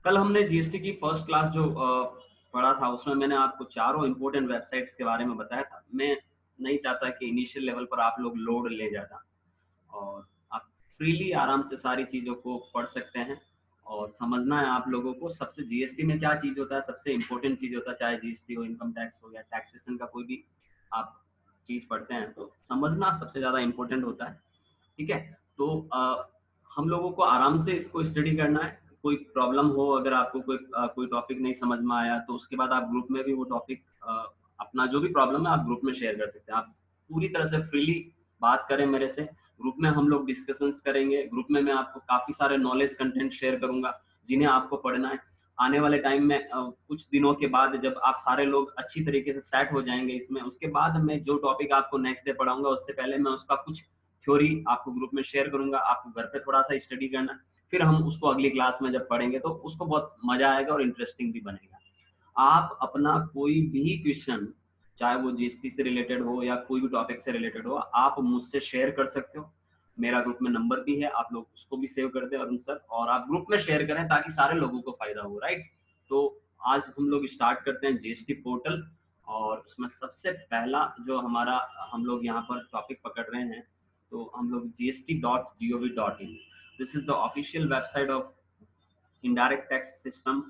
कल हमने जीएसटी की फर्स्ट क्लास जो पढ़ा था, उसमें मैंने आपको चारों इंपॉर्टेंट वेबसाइट्स के बारे में बताया था। मैं नहीं चाहता कि इनिशियल लेवल पर आप लोग लोड ले ज़्यादा, और आप फ्रीली आराम से सारी चीज़ों को पढ़ सकते हैं। और समझना है आप लोगों को सबसे जीएसटी में क्या चीज़ होता है, सबसे इम्पोर्टेंट चीज़ होता है, चाहे जीएसटी हो, इनकम टैक्स हो या टैक्सेशन का कोई भी आप चीज़ पढ़ते हैं, तो समझना सबसे ज़्यादा इम्पोर्टेंट होता है। ठीक है? तो हम लोगों को आराम से इसको स्टडी करना है। कोई प्रॉब्लम हो, अगर आपको कोई टॉपिक नहीं समझ में आया, तो उसके बाद आप ग्रुप में भी वो टॉपिक अपना जो भी प्रॉब्लम है आप ग्रुप में शेयर कर सकते हैं। आप पूरी तरह से फ्रीली बात करें मेरे से। ग्रुप में हम लोग डिस्कशंस करेंगे। ग्रुप में मैं आपको काफ़ी सारे नॉलेज कंटेंट शेयर करूँगा, जिन्हें आपको पढ़ना है। आने वाले टाइम में कुछ दिनों के बाद जब आप सारे लोग अच्छी तरीके से सेट हो जाएँगे इसमें, उसके बाद मैं जो टॉपिक आपको नेक्स्ट डे पढ़ाऊँगा, उससे पहले मैं उसका कुछ थ्योरी आपको ग्रुप में शेयर करूँगा। आपको घर पे थोड़ा-सा स्टडी करना है, फिर हम उसको अगली क्लास में जब पढ़ेंगे तो उसको बहुत मज़ा आएगा और इंटरेस्टिंग भी बनेगा। आप अपना कोई भी क्वेश्चन, चाहे वो जीएसटी से रिलेटेड हो या कोई भी टॉपिक से रिलेटेड हो, आप मुझसे शेयर कर सकते हो। मेरा ग्रुप में नंबर भी है, आप लोग उसको भी सेव कर दें अरुण सर, और आप ग्रुप में शेयर करें ताकि सारे लोगों को फ़ायदा हो, राइट? तो आज हम लोग स्टार्ट करते हैं जीएसटी पोर्टल, और उसमें सबसे पहला जो हमारा हम लोग यहाँ पर टॉपिक पकड़ रहे हैं, तो हम लोग gst.gov.in, this is the official website of indirect tax system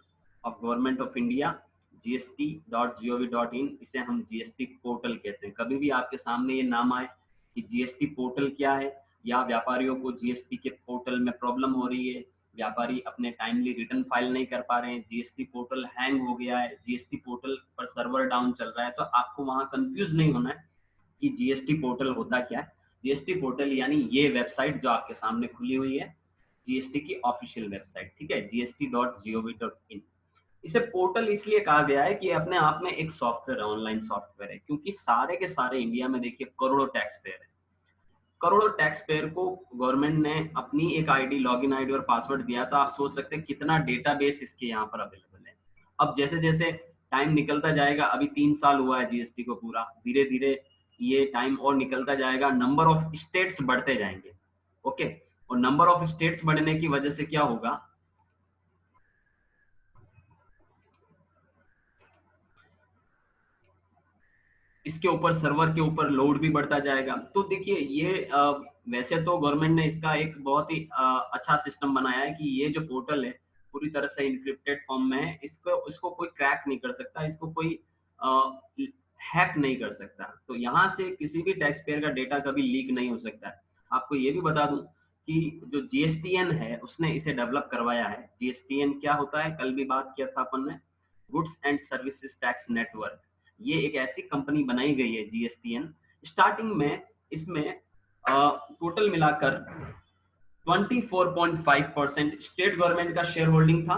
of government of India. gst.gov.in, इसे हम जीएसटी पोर्टल कहते हैं। कभी भी आपके सामने ये नाम आए कि जीएसटी पोर्टल क्या है, या व्यापारियों को जीएसटी के पोर्टल में प्रॉब्लम हो रही है, व्यापारी अपने टाइमली रिटर्न फाइल नहीं कर पा रहे हैं, जीएसटी पोर्टल हैंग हो गया है, जीएसटी पोर्टल पर सर्वर डाउन चल रहा है, तो आपको वहां कंफ्यूज नहीं होना है कि जीएसटी पोर्टल होता क्या है। जीएसटी पोर्टल यानी ये वेबसाइट जो आपके सामने खुली हुई है, जीएसटी की ऑफिशियल वेबसाइट, ठीक है, gst.gov.in। इसे पोर्टल इसलिए कहा गया है कि अपने आप में एक सॉफ्टवेयर है, ऑनलाइन सॉफ्टवेयर है, क्योंकि सारे के सारे इंडिया में देखिए करोड़ों टैक्स पेयर है। करोड़ों टैक्स पेयर को गवर्नमेंट ने अपनी एक आईडी, लॉगिन आईडी और पासवर्ड दिया था। आप सोच सकते हैं कितना डेटाबेस इसके यहाँ पर अवेलेबल है। अब जैसे जैसे टाइम निकलता जाएगा, अभी 3 साल हुआ है जीएसटी को पूरा, धीरे धीरे ये टाइम और निकलता जाएगा, नंबर ऑफ स्टेट्स बढ़ते जाएंगे। ओके, और नंबर ऑफ स्टेट्स बढ़ने की वजह से क्या होगा, इसके ऊपर सर्वर के ऊपर लोड भी बढ़ता जाएगा। तो देखिए ये वैसे तो गवर्नमेंट ने इसका एक बहुत ही अच्छा सिस्टम बनाया है कि ये जो पोर्टल है पूरी तरह से इनक्रिप्टेड फॉर्म में है। इसको कोई क्रैक नहीं कर सकता, इसको कोई हैक नहीं कर सकता। तो यहाँ से किसी भी टैक्स पेयर का डेटा कभी लीक नहीं हो सकता है। आपको ये भी बता दूं कि जो जीएसटीएन है उसने इसे डेवलप करवाया है। जीएसटीएन क्या होता है, कल भी बात किया था अपन ने, goods and services tax network. ये एक ऐसी कंपनी बनाई गई है जीएसटीएन। स्टार्टिंग में इसमें टोटल मिलाकर 24.5% स्टेट गवर्नमेंट का शेयर होल्डिंग था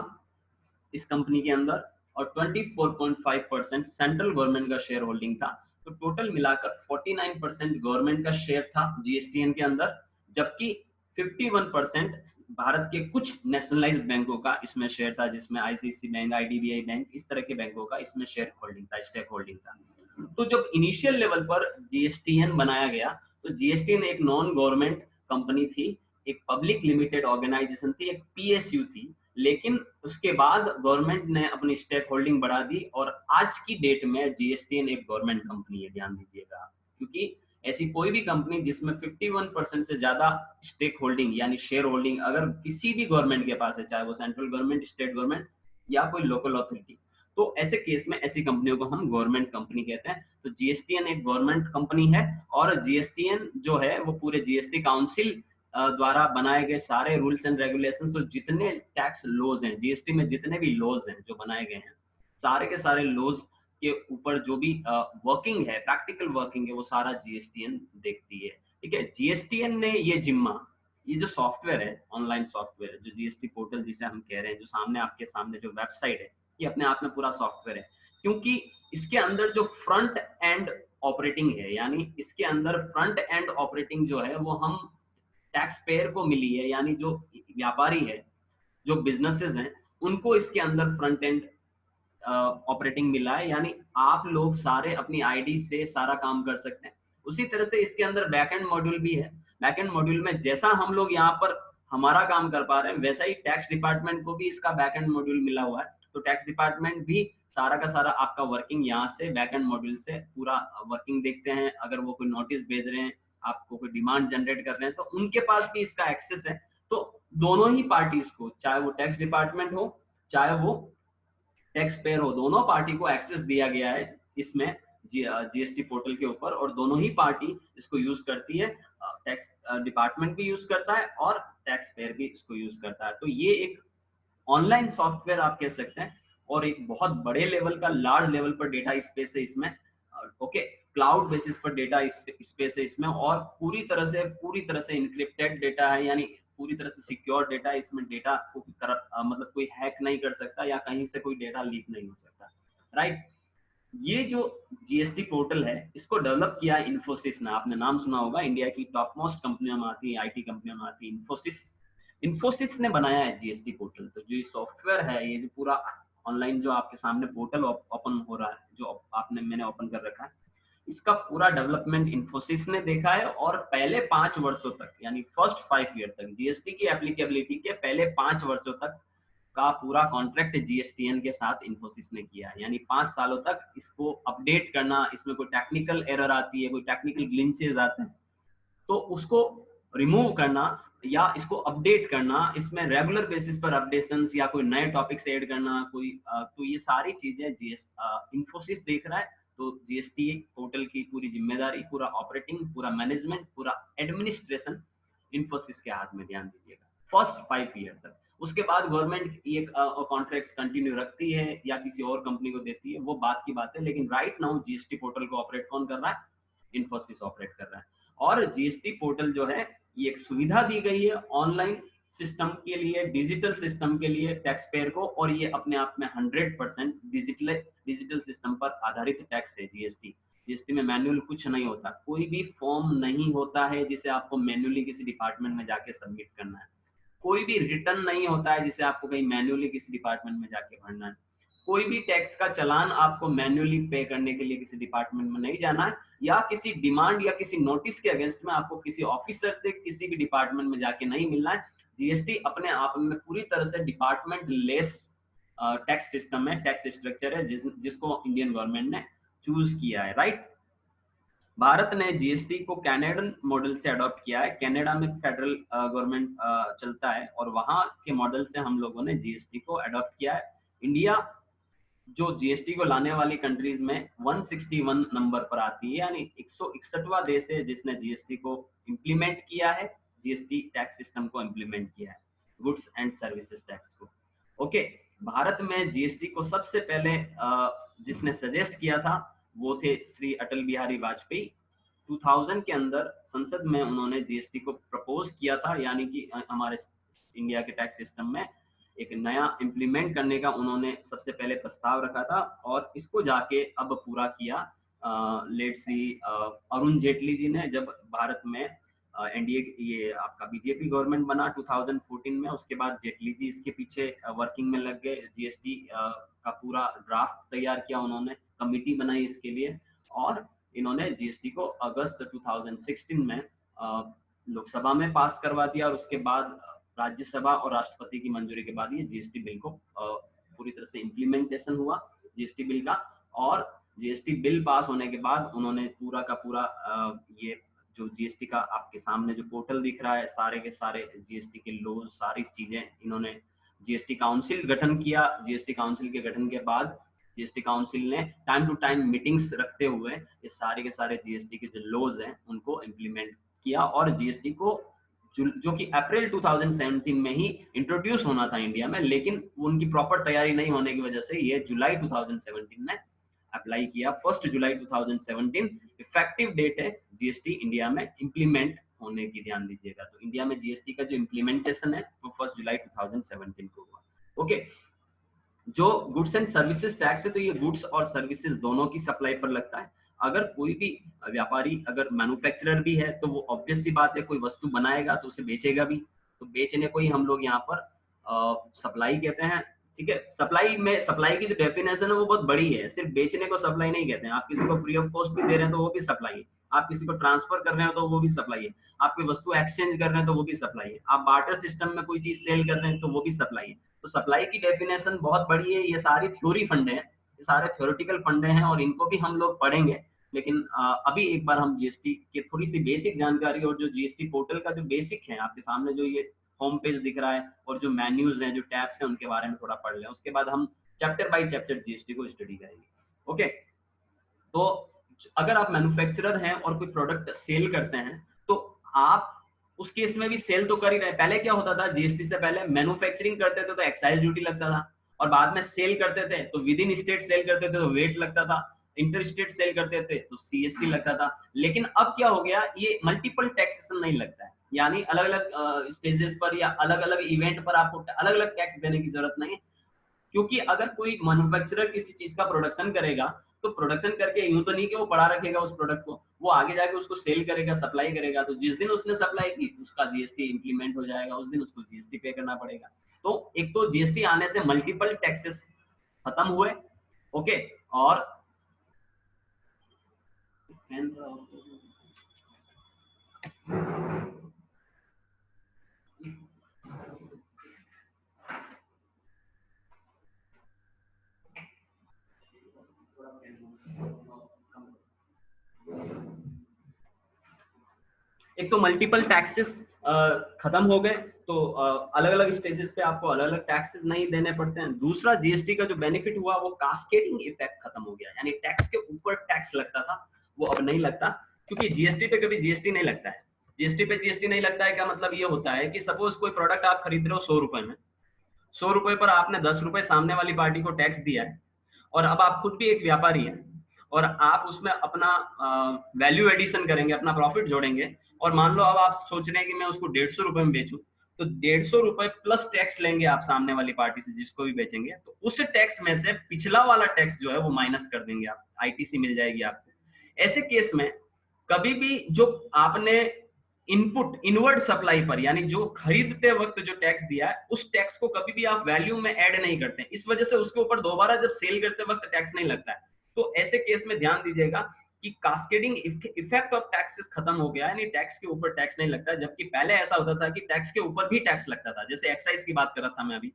इस कंपनी के अंदर, और 24.5% सेंट्रल गवर्नमेंट का शेयर होल्डिंग था। तो टोटल मिलाकर 49% गवर्नमेंट का शेयर था जीएसटीएन के अंदर, जबकि 51% भारत के कुछ नेशनलाइज्ड बैंकों का इसमें शेयर था, जिसमें आईसीआईसी बैंक, आईडीबीआई बैंक, इस तरह के बैंकों का इसमें शेयर होल्डिंग था, स्टेक होल्डिंग था। तो जब इनिशियल लेवल पर जीएसटीएन बनाया गया, तो जीएसटीएन एक नॉन गवर्नमेंट कंपनी थी, एक पब्लिक लिमिटेड ऑर्गेनाइजेशन थी, एक पीएसयू थी। लेकिन उसके बाद गवर्नमेंट ने अपनी स्टेक होल्डिंग बढ़ा दी, और आज की डेट में जीएसटीएन एक गवर्नमेंट कंपनी है, ध्यान दीजिएगा। क्योंकि ऐसी कोई भी कंपनी जिसमें 51% से ज्यादा स्टेक होल्डिंग यानी शेयर होल्डिंग अगर किसी भी गवर्नमेंट के पास है, चाहे वो सेंट्रल गवर्नमेंट, स्टेट गवर्नमेंट या कोई लोकल अथॉरिटी, तो ऐसे केस में ऐसी कंपनियों को हम गवर्नमेंट कंपनी कहते हैं। तो जीएसटीएन एक गवर्नमेंट कंपनी है, और जीएसटीएन जो है वो पूरे जीएसटी काउंसिल द्वारा बनाए गए सारे रूल्स एंड रेगुलेशंस और जितने टैक्स लॉज हैं, जीएसटी में जितने भी लॉज हैं जो बनाए गए हैं, सारे के सारे लॉज के ऊपर जो भी वर्किंग है, प्रैक्टिकल वर्किंग है, वो सारा जीएसटीएन देखती है। ठीक है, जीएसटीएन ने ये जिम्मा, ये जो सॉफ्टवेयर है, ऑनलाइन सॉफ्टवेयर है, जो जीएसटी पोर्टल जिसे हम कह रहे हैं, जो सामने आपके सामने जो वेबसाइट है, ये अपने आप में पूरा सॉफ्टवेयर है। क्योंकि इसके अंदर जो फ्रंट एंड ऑपरेटिंग है, यानी इसके अंदर फ्रंट एंड ऑपरेटिंग जो है वो हम टैक्स पेयर को मिली है, यानी जो व्यापारी है, जो बिजनेसेस हैं, उनको इसके अंदर फ्रंट एंड ऑपरेटिंग मिला है, यानी आप लोग सारे अपनी आईडी से सारा काम कर सकते हैं। उसी तरह से इसके अंदर बैकएंड मॉड्यूल भी है। बैकएंड मॉड्यूल में जैसा हम लोग यहाँ पर हमारा काम कर पा रहे हैं, वैसा ही टैक्स डिपार्टमेंट को भी इसका बैक एंड मॉड्यूल मिला हुआ है। तो टैक्स डिपार्टमेंट भी सारा का सारा आपका वर्किंग यहाँ से बैक एंड मॉड्यूल से पूरा वर्किंग देखते हैं। अगर वो कोई नोटिस भेज रहे हैं, आपको कोई डिमांड जनरेट कर रहे हैं, तो उनके पास भी इसका एक्सेस है। तो दोनों ही पार्टीज को, चाहे वो टैक्स डिपार्टमेंट हो चाहे वो टैक्स पेयर हो, दोनों पार्टी को एक्सेस दिया गया है इसमें जीएसटी पोर्टल के ऊपर, और दोनों ही पार्टी इसको यूज करती है। टैक्स डिपार्टमेंट भी यूज करता है और टैक्स पेयर भी इसको यूज करता है। तो ये एक ऑनलाइन सॉफ्टवेयर आप कह सकते हैं, और एक बहुत बड़े लेवल का, लार्ज लेवल पर डेटा स्पेस है इसमें। ओके, क्लाउड बेसिस पर डेटा स्पेस है इसमें, और पूरी तरह से इनक्रिप्टेड डेटा है, यानी पूरी तरह से सिक्योर डेटा है इसमें। डेटा को मतलब कोई हैक नहीं कर सकता, या कहीं से कोई डेटा लीक नहीं हो सकता, राइट। ये जो जीएसटी पोर्टल है, इसको डेवलप किया है इन्फोसिस ने। आपने नाम सुना होगा, इंडिया की टॉप मोस्ट कंपनियों में आती है, आईटी कंपनियों में आती है इन्फोसिस। इन्फोसिस ने बनाया है जीएसटी पोर्टल। तो जो ये सॉफ्टवेयर है, ये जो पूरा ऑनलाइन जो आपके सामने पोर्टल ओपन हो रहा है, जो मैंने ओपन कर रखा है, इसका पूरा डेवलपमेंट इन्फोसिस ने देखा है। और पहले 5 वर्षों तक, यानी फर्स्ट 5 ईयर तक, जीएसटी की एप्लीकेबिलिटी के पहले 5 वर्षों तक का पूरा कॉन्ट्रैक्ट जीएसटीएन के साथ इन्फोसिस ने किया है। यानी 5 सालों तक इसको अपडेट करना, इसमें कोई टेक्निकल एरर आती है, कोई टेक्निकल ग्लिचेस आते हैं, तो उसको रिमूव करना या इसको अपडेट करना, इसमें रेगुलर बेसिस पर अपडेशंस या कोई नए टॉपिक्स ऐड करना, तो ये सारी चीजें इन्फोसिस देख रहा है। तो जीएसटी पोर्टल की पूरी जिम्मेदारी, पूरा ऑपरेटिंग, पूरा मैनेजमेंट, पूरा एडमिनिस्ट्रेशन इन्फोसिस के हाथ में, ध्यान दीजिएगा, फर्स्ट 5 ईयर तक। उसके बाद गवर्नमेंट ये कॉन्ट्रैक्ट कंटिन्यू रखती है या किसी और कंपनी को देती है, वो बात की बात है। लेकिन राइट नाउ जीएसटी पोर्टल को ऑपरेट कौन कर रहा है? इन्फोसिस ऑपरेट कर रहा है। और जीएसटी पोर्टल जो है, ये एक सुविधा दी गई है ऑनलाइन सिस्टम के लिए, डिजिटल सिस्टम के लिए टैक्स पेयर को, और ये अपने आप में 100% डिजिटल सिस्टम पर आधारित टैक्स है जीएसटी। जीएसटी में मैनुअल कुछ नहीं होता, कोई भी फॉर्म नहीं होता है जिसे आपको मैनुअली किसी डिपार्टमेंट में जाके सबमिट करना है। कोई भी रिटर्न नहीं होता है जिसे आपको कहीं मैन्युअली किसी डिपार्टमेंट में जाके भरना है। कोई भी टैक्स का चालान आपको मैन्युअली पे करने के लिए किसी डिपार्टमेंट में नहीं जाना है, या किसी डिमांड या किसी नोटिस के अगेंस्ट में आपको किसी ऑफिसर से किसी भी डिपार्टमेंट में जाके नहीं मिलना है। जीएसटी अपने आप में पूरी तरह से डिपार्टमेंट लेस टैक्स सिस्टम है, टैक्स स्ट्रक्चर है, जिसको इंडियन गवर्नमेंट ने चूज किया है, राइट। भारत ने जीएसटी को कैनेडियन मॉडल से अडॉप्ट किया है। कनाडा में फेडरल गवर्नमेंट चलता है, और वहां के मॉडल से हम लोगों ने जीएसटी को अडॉप्ट किया है। इंडिया जो जीएसटी को लाने वाली कंट्रीज में 161 नंबर पर आती है, यानी 161वां देश है जिसने जीएसटी को इम्प्लीमेंट किया है, जीएसटी टैक्स सिस्टम को इम्प्लीमेंट किया है, गुड्स एंड सर्विसेज टैक्स को। ओके, भारत में जीएसटी को सबसे पहले जिसने सजेस्ट किया था वो थे श्री अटल बिहारी वाजपेयी। 2000 के अंदर संसद में उन्होंने जीएसटी को प्रपोज किया था, यानी कि हमारे इंडिया के टैक्स सिस्टम में एक नया इम्प्लीमेंट करने का उन्होंने सबसे पहले प्रस्ताव रखा था, और इसको जाके अब पूरा किया लेट सी अरुण जेटली जी ने, जब भारत में एनडीए ये आपका बीजेपी गवर्नमेंट बना 2014 में। उसके बाद जेटली जी इसके पीछे वर्किंग में लग गए, जीएसटी का पूरा ड्राफ्ट तैयार किया उन्होंने, कमिटी बनाई इसके लिए, और इन्होंने जीएसटी को अगस्त 2016 में लोकसभा में पास करवा दिया, और उसके बाद राज्यसभा और राष्ट्रपति की मंजूरी के बाद ये जीएसटी बिल को पूरी तरह से इम्प्लीमेंटेशन हुआ जीएसटी बिल का। और जीएसटी बिल पास होने के बाद उन्होंने पूरा का पूरा ये जो जीएसटी का आपके सामने जो पोर्टल दिख रहा है, सारे के सारे जीएसटी के लॉज, सारी चीजें, इन्होंने जीएसटी काउंसिल गठन किया। जीएसटी काउंसिल के गठन के बाद जीएसटी काउंसिल ने टाइम टू टाइम मीटिंग्स रखते हुए ये सारे के सारे जीएसटी के जो लॉज हैं उनको इम्प्लीमेंट किया, और जीएसटी को जो कि अप्रैल 2017 में ही इंट्रोड्यूस होना था इंडिया में, लेकिन उनकी प्रॉपर तैयारी नहीं होने की वजह से ये जुलाई 2017 में अप्लाई किया। 1 जुलाई 2017 इफेक्टिव डेट है जीएसटी इंडिया में इंप्लीमेंट होने की, ध्यान दीजिएगा। तो इंडिया में जीएसटी का जो इम्प्लीमेंटेशन है वो 1 जुलाई 2017 को हुआ। ओके, जो गुड्स एंड सर्विसेज टैक्स है, तो ये गुड्स और सर्विसेज दोनों की सप्लाई पर लगता है। अगर कोई भी व्यापारी, अगर मैन्युफैक्चरर भी है, तो वो ऑब्वियस सी बात है, कोई वस्तु बनाएगा तो उसे बेचेगा भी, तो बेचने को ही हम लोग यहाँ पर सप्लाई कहते हैं, ठीक है। सप्लाई की जो डेफिनेशन है वो बहुत बड़ी है, सिर्फ बेचने को सप्लाई नहीं कहते हैं। आप किसी को फ्री ऑफ कॉस्ट भी दे रहे हैं तो वो भी सप्लाई है। आप किसी को ट्रांसफर कर रहे हो तो वो भी सप्लाई है, आप कोई वस्तु एक्सचेंज कर रहे हैं तो वो भी सप्लाई है, आप बार्टर सिस्टम में कोई चीज सेल कर रहे हैं तो वो भी सप्लाई है। तो सप्लाई की डेफिनेशन बहुत बड़ी है, ये सारी थ्योरी फंडे हैं, ये सारे थ्योरेटिकल फंडे हैं और इनको भी हम लोग पढ़ेंगे। लेकिन अभी एक बार हम जीएसटी की थोड़ी सी बेसिक जानकारी और जो जीएसटी पोर्टल का जो बेसिक है आपके सामने जो ये होम पेज दिख रहा है और जो मेन्यूज हैं जो टैब्स हैं उनके बारे में थोड़ा पढ़ लें, उसके बाद हम चैप्टर बाय चैप्टर जीएसटी को स्टडी करेंगे। ओके, तो अगर आप मैन्युफैक्चरर हैं और कोई प्रोडक्ट सेल करते हैं तो आप उस केस में भी सेल तो कर ही रहे हैं। पहले क्या होता था, जीएसटी से पहले मैन्युफैक्चरिंग करते थे तो एक्साइज ड्यूटी लगता था, और बाद में सेल करते थे तो विद इन स्टेट सेल करते थे तो वेट लगता था, इंटर स्टेट सेल करते थे तो सीएसटी लगता था। लेकिन अब क्या हो गया, ये मल्टीपल टैक्सेशन नहीं लगता है, यानी अलग अलग स्टेजेस पर या अलग अलग इवेंट पर आपको अलग अलग टैक्स देने की जरूरत नहीं है। क्योंकि अगर कोई मैन्युफैक्चरर किसी चीज का प्रोडक्शन करेगा तो प्रोडक्शन करके यूं तो नहीं कि वो पड़ा रखेगा उस प्रोडक्ट को, वो आगे जाके उसको सेल करेगा, सप्लाई करेगा, तो जिस दिन उसने सप्लाई की उसका जीएसटी इंप्लीमेंट हो जाएगा, उस दिन उसको जीएसटी पे करना पड़ेगा। तो एक तो जीएसटी आने से मल्टीपल टैक्सेस खत्म हुए। ओके, और एक तो मल्टीपल टैक्सेस खत्म हो गए, तो अलग अलग स्टेजेस पे आपको अलग अलग टैक्सेस नहीं देने पड़ते हैं। दूसरा, जीएसटी का जो बेनिफिट हुआ वो कास्केडिंग इफेक्ट खत्म हो गया, यानी टैक्स के ऊपर टैक्स लगता था वो अब नहीं लगता, क्योंकि जीएसटी पे कभी जीएसटी नहीं लगता है। जीएसटी पे जीएसटी नहीं लगता है क्या मतलब ये होता है कि सपोज कोई प्रोडक्ट आप खरीद रहे हो 100 रुपए में, 100 रुपए पर आपने 10 रुपए सामने वाली पार्टी को टैक्स दिया है, और अब आप खुद भी एक व्यापारी हैं और आप उसमें अपना वैल्यू एडिशन करेंगे, अपना प्रॉफिट जोड़ेंगे, और मान लो अब आप सोच रहे हैं कि मैं उसको 150 रुपए में बेचूं, तो 150 रुपए प्लस टैक्स लेंगे आप सामने वाली पार्टी से जिसको भी बेचेंगे, तो उस टैक्स में से पिछला वाला टैक्स जो है वो माइनस कर देंगे आप, आईटीसी मिल जाएगी आपको। ऐसे केस में कभी भी जो आपने इनपुट इनवर्ड सप्लाई पर, यानी जो खरीदते वक्त जो टैक्स दिया है उस टैक्स को कभी भी आप वैल्यू में ऐड नहीं करते, इस वजह से उसके ऊपर दोबारा जब सेल करते वक्त टैक्स नहीं लगता है। तो ऐसे केस में ध्यान दीजिएगा कि कास्केडिंग इफेक्ट ऑफ टैक्सेस खत्म हो गया है, यानी टैक्स के ऊपर टैक्स नहीं लगता, जबकि पहले ऐसा होता था कि टैक्स के ऊपर भी टैक्स लगता था। जैसे एक्साइज की बात कर रहा था मैं अभी,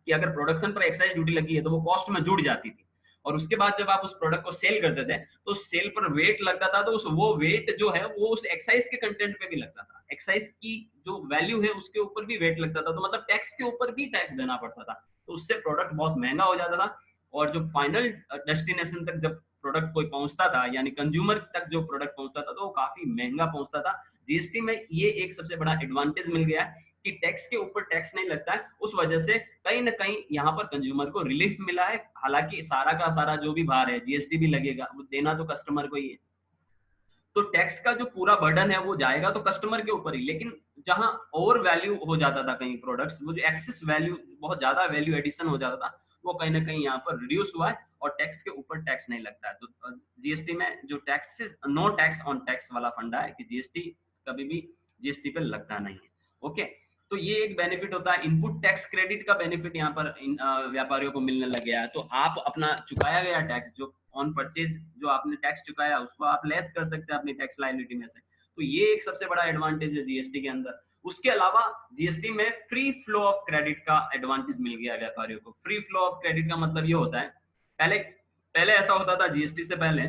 कि अगर प्रोडक्शन पर एक्साइज ड्यूटी लगी है तो वो कॉस्ट में जुड़ जाती थी, और उसके बाद जब आप उस प्रोडक्ट को सेल करते थे तो सेल पर वेट लगता था, तो उस वो वेट जो है वो उस एक्साइज के कंटेंट पे भी लगता था, एक्साइज की जो वैल्यू है उसके ऊपर भी वेट लगता था, तो मतलब टैक्स के ऊपर भी टैक्स देना पड़ता था, तो उससे प्रोडक्ट बहुत महंगा हो जाता था। और जो फाइनल डेस्टिनेशन तक जब प्रोडक्ट कोई पहुंचता था, यानी कंज्यूमर तक जो प्रोडक्ट पहुंचता था, तो वो काफी महंगा पहुंचता था। जीएसटी में ये एक सबसे बड़ा एडवांटेज मिल गया है कि टैक्स के ऊपर टैक्स नहीं लगता है, उस वजह से कहीं ना कहीं यहाँ पर कंज्यूमर को रिलीफ मिला है। हालांकि सारा का सारा जो भी भार है जीएसटी भी लगेगा, वो देना तो कस्टमर को ही है, तो टैक्स का जो पूरा बर्डन है वो जाएगा तो कस्टमर के ऊपर ही। लेकिन जहां ओवर वैल्यू हो जाता था कहीं प्रोडक्ट्स, वो जो एक्सेस वैल्यू, बहुत ज्यादा वैल्यू एडिशन हो जाता था, वो कहीं ना कहीं यहाँ पर रिड्यूस हुआ है और टैक्स के ऊपर टैक्स नहीं लगता है। तो जीएसटी में जो taxes, no tax on tax वाला फंडा है कि जीएसटी कभी भी जीएसटी पे लगता नहीं है। ओके, तो ये एक बेनिफिट होता है। इनपुट टैक्स क्रेडिट का बेनिफिट यहाँ पर व्यापारियों को मिलने लग गया है, तो आप अपना चुकाया गया टैक्स जो ऑन परचेज जो आपने टैक्स चुकाया उसको आप लेस कर सकते हैं अपनी टैक्स लायबिलिटी में से, तो ये एक सबसे बड़ा एडवांटेज है जीएसटी के अंदर। उसके अलावा जीएसटी में फ्री फ्लो ऑफ क्रेडिट का एडवांटेज मिल गया व्यापारियों को। फ्री फ्लो ऑफ क्रेडिट का मतलब ये होता है, पहले पहले ऐसा होता था जीएसटी से पहले,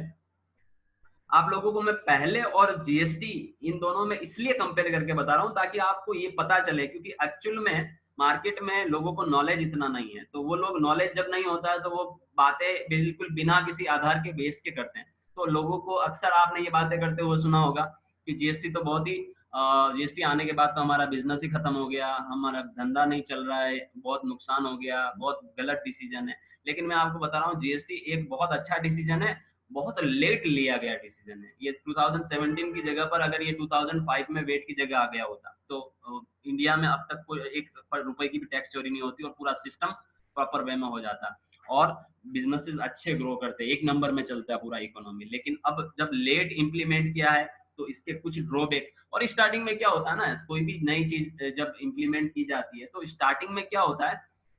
आप लोगों को मैं पहले और जीएसटी इन दोनों में इसलिए कंपेयर करके बता रहा हूं ताकि आपको ये पता चले, क्योंकि एक्चुअल में मार्केट में लोगों को नॉलेज इतना नहीं है, तो वो लोग नॉलेज जब नहीं होता है तो वो बातें बिल्कुल बिना किसी आधार के बेस के करते हैं। तो लोगों को अक्सर आपने ये बातें करते हुए सुना होगा कि जीएसटी तो बहुत ही जीएसटी आने के बाद तो हमारा बिजनेस ही खत्म हो गया, हमारा धंधा नहीं चल रहा है, बहुत नुकसान हो गया, बहुत गलत डिसीजन है। लेकिन मैं आपको बता रहा हूँ जीएसटी एक बहुत अच्छा डिसीजन है, बहुत लेट लिया गया डिसीजन है। ये 2017 की जगह पर अगर ये 2005 में वेट की जगह आ गया होता तो इंडिया में अब तक कोई एक रुपए की भी टैक्स चोरी नहीं होती और पूरा सिस्टम प्रॉपर वे में हो जाता और बिजनेसेस अच्छे ग्रो करते, एक नंबर में चलता है पूरा इकोनॉमी। लेकिन अब जब लेट इंप्लीमेंट किया है तो इसके कुछ ड्रॉबैक, और स्टार्टिंग में क्या होता है ना, कोई भी नई चीज जब इंप्लीमेंट की जाती है तो स्टार्टिंग में क्या होता है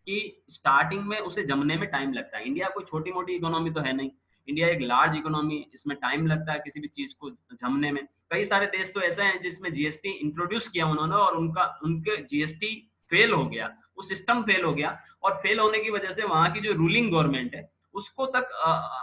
कि स्टार्टिंग में उसे जमने में टाइम लगता है। इंडिया कोई छोटी मोटी इकोनॉमी तो है नहीं, इंडिया एक लार्ज इकोनॉमी, इसमें टाइम लगता है किसी भी चीज को जमने में। कई सारे देश तो ऐसे हैं जिसमें जीएसटी इंट्रोड्यूस किया उन्होंने और उनके जीएसटी फेल हो गया, वो सिस्टम फेल हो गया, और फेल होने की वजह से वहां की जो रूलिंग गवर्नमेंट है उसको तक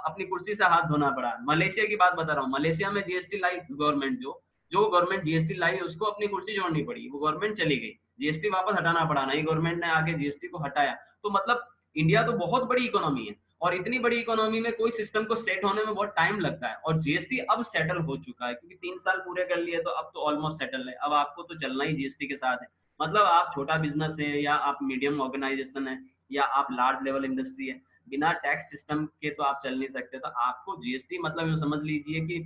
अपनी कुर्सी से हाथ धोना पड़ा। मलेशिया की बात बता रहा हूँ, मलेशिया में जीएसटी लाई गवर्नमेंट, जो गवर्नमेंट जीएसटी लाई उसको अपनी कुर्सी छोड़नी पड़ी, वो गवर्नमेंट चली गई, जीएसटी वापस हटाना पड़ा, नई गवर्नमेंट ने आके जीएसटी को हटाया। तो मतलब इंडिया तो बहुत बड़ी इकोनॉमी है, और इतनी बड़ी इकोनॉमी में कोई सिस्टम को सेट होने में बहुत टाइम लगता है, और जीएसटी अब सेटल हो चुका है क्योंकि 3 साल पूरे कर लिए, तो अब तो ऑलमोस्ट सेटल है। अब आपको तो चलना ही जीएसटी के साथ है। मतलब आप छोटा बिजनेस है या आप मीडियम ऑर्गेनाइजेशन है या आप लार्ज लेवल इंडस्ट्री है, बिना टैक्स सिस्टम के तो आप चल नहीं सकते। तो आपको जीएसटी मतलब ये समझ लीजिए कि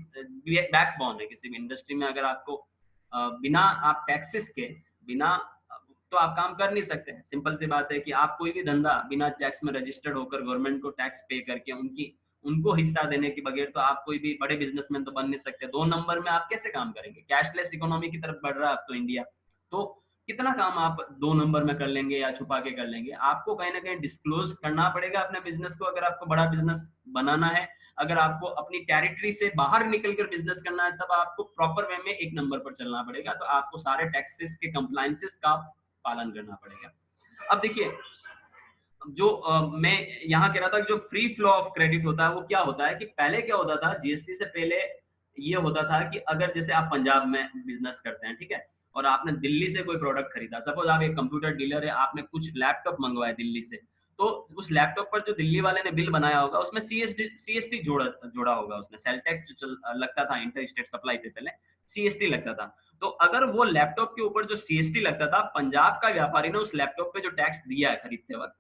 बैकबोन है किसी भी इंडस्ट्री में। अगर आपको बिना आप टैक्सेस के बिना तो आप काम कर नहीं सकते। सिंपल सी बात है कि आप कोई भी धंधा बिना टैक्स में रजिस्टर्ड होकर गवर्नमेंट को टैक्स पे करके उनको हिस्सा देने के बगैर तो आप कोई भी बड़े बिजनेसमैन तो बन नहीं सकते। 2 नंबर में आप कैसे काम करेंगे? कैशलेस इकोनॉमी की तरफ बढ़ रहा है अब तो इंडिया, तो कितना काम आप 2 नंबर में कर लेंगे या छुपा के कर लेंगे? आपको कहीं ना कहीं डिस्क्लोज करना पड़ेगा अपने बिजनेस को, अगर आपको बड़ा बिजनेस बनाना है। अगर आपको अपनी टेरिटरी से बाहर निकलकर बिजनेस करना है, तब आपको प्रॉपर वे में 1 नंबर पर चलना पड़ेगा। तो आपको सारे टैक्सेस के कंप्लायंसेस का पालन करना पड़ेगा। अब देखिए, जो मैं यहाँ कह रहा था कि जो फ्री फ्लो ऑफ क्रेडिट होता है वो क्या होता है कि पहले क्या होता था, जीएसटी से पहले ये होता था कि अगर जैसे आप पंजाब में बिजनेस करते हैं, ठीक है, और आपने दिल्ली से कोई प्रोडक्ट खरीदा, सपोज आप एक कंप्यूटर डीलर है, आपने कुछ लैपटॉप मंगवाए दिल्ली से, तो उस लैपटॉप पर जो दिल्ली वाले ने बिल बनाया होगा उसमें सीएसटी जोड़ा होगा, उसने सेल टैक्स जो लगता था इंटर स्टेट सप्लाई पे पहले सीएसटी लगता था। तो अगर वो लैपटॉप के ऊपर जो सीएसटी लगता था, पंजाब का व्यापारी ने उस लैपटॉप पे जो टैक्स दिया है खरीदते वक्त,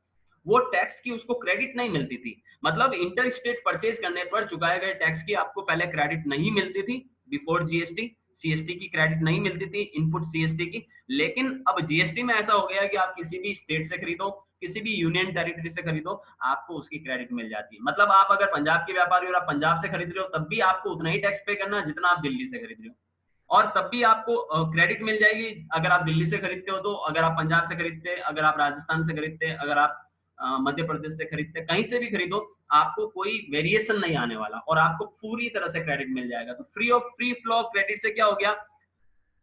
वो टैक्स की उसको क्रेडिट नहीं मिलती थी। मतलब इंटर स्टेट परचेज करने पर चुकाए गए टैक्स की आपको पहले क्रेडिट नहीं मिलती थी बिफोर जीएसटी, सीएसटी की क्रेडिट नहीं मिलती थी इनपुट सीएसटी की। लेकिन अब जीएसटी में ऐसा हो गया कि आप किसी भी स्टेट से खरीदो, किसी भी यूनियन टेरिटरी से खरीदो, आपको उसकी क्रेडिट मिल जाती है। मतलब आप अगर पंजाब के व्यापारी और आप पंजाब से खरीद रहे हो, तब भी आपको उतना ही टैक्स पे करना है जितना आप दिल्ली से खरीद रहे हो, और तब भी आपको क्रेडिट मिल जाएगी अगर आप दिल्ली से खरीदते हो। तो अगर आप पंजाब से खरीदते, अगर आप राजस्थान से खरीदते, अगर आप मध्य प्रदेश से खरीदते, कहीं से भी खरीदो, आपको कोई वेरिएशन नहीं आने वाला और आपको पूरी तरह से क्रेडिट मिल जाएगा। तो फ्री फ्लो ऑफ क्रेडिट से क्या हो गया,